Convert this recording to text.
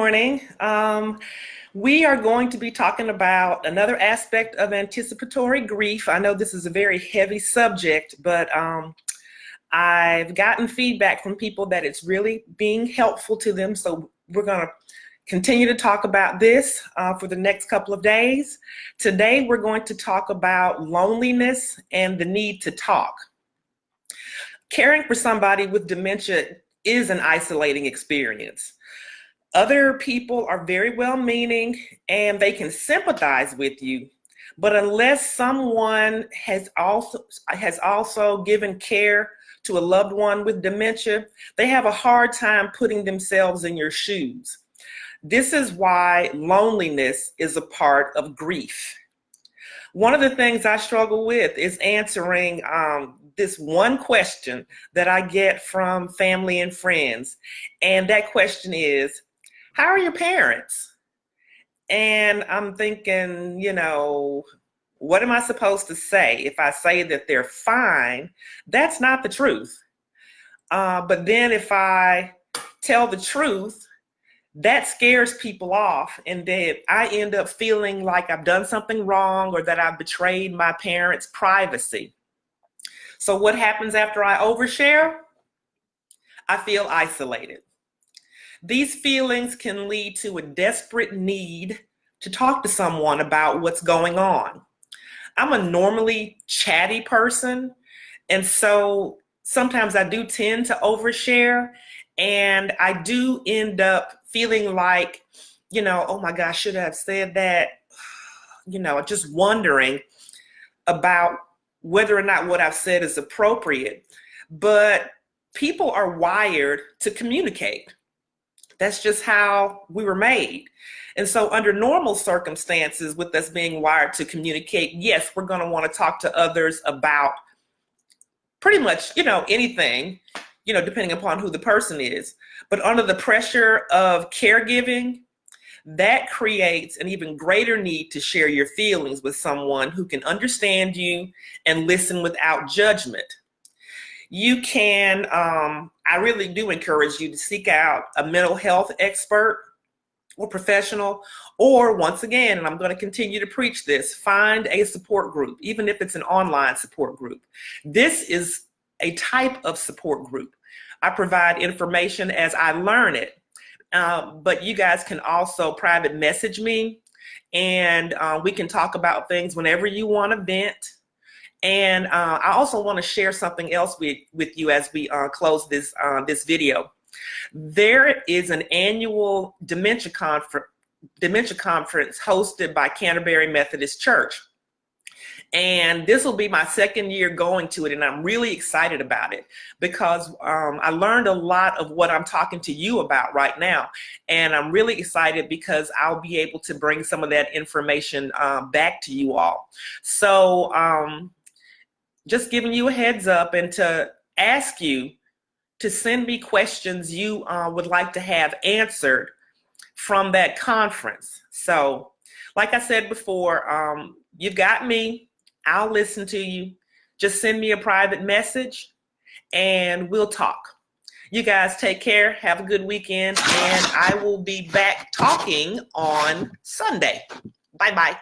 morning. We are going to be talking about another aspect of anticipatory grief. I know this is a very heavy subject, but I've gotten feedback from people that it's really being helpful to them. So we're going to continue to talk about this for the next couple of days. Today, we're going to talk about loneliness and the need to talk. Caring for somebody with dementia is an isolating experience. Other people are very well-meaning and they can sympathize with you, but unless someone has also given care to a loved one with dementia, they have a hard time putting themselves in your shoes. This is why loneliness is a part of grief. One of the things I struggle with is answering this one question that I get from family and friends, and that question is, how are your parents? And I'm thinking, what am I supposed to say? If I say that they're fine, that's not the truth. But then if I tell the truth, that scares people off, and then I end up feeling like I've done something wrong or that I've betrayed my parents' privacy. So what happens after I overshare? I feel isolated. These feelings can lead to a desperate need to talk to someone about what's going on. I'm a normally chatty person, and so sometimes I do tend to overshare, and I do end up feeling like, oh my gosh, should I have said that? Just wondering about whether or not what I've said is appropriate. But people are wired to communicate. That's just how we were made. And so under normal circumstances, with us being wired to communicate, yes, we're going to want to talk to others about pretty much, anything, depending upon who the person is. But under the pressure of caregiving, that creates an even greater need to share your feelings with someone who can understand you and listen without judgment. You can, I really do encourage you to seek out a mental health expert or professional, or once again, and I'm going to continue to preach this, find a support group, even if it's an online support group. This is a type of support group. I provide information as I learn it, but you guys can also private message me, and we can talk about things whenever you want to vent. And I also want to share something else with you as we close this video. There is an annual dementia conference hosted by Canterbury Methodist Church. And this will be my second year going to it, and I'm really excited about it because I learned a lot of what I'm talking to you about right now. And I'm really excited because I'll be able to bring some of that information back to you all. So just giving you a heads up and to ask you to send me questions you would like to have answered from that conference. So like I said before, you've got me. I'll listen to you. Just send me a private message and we'll talk. You guys take care. Have a good weekend, and I will be back talking on Sunday. Bye-bye.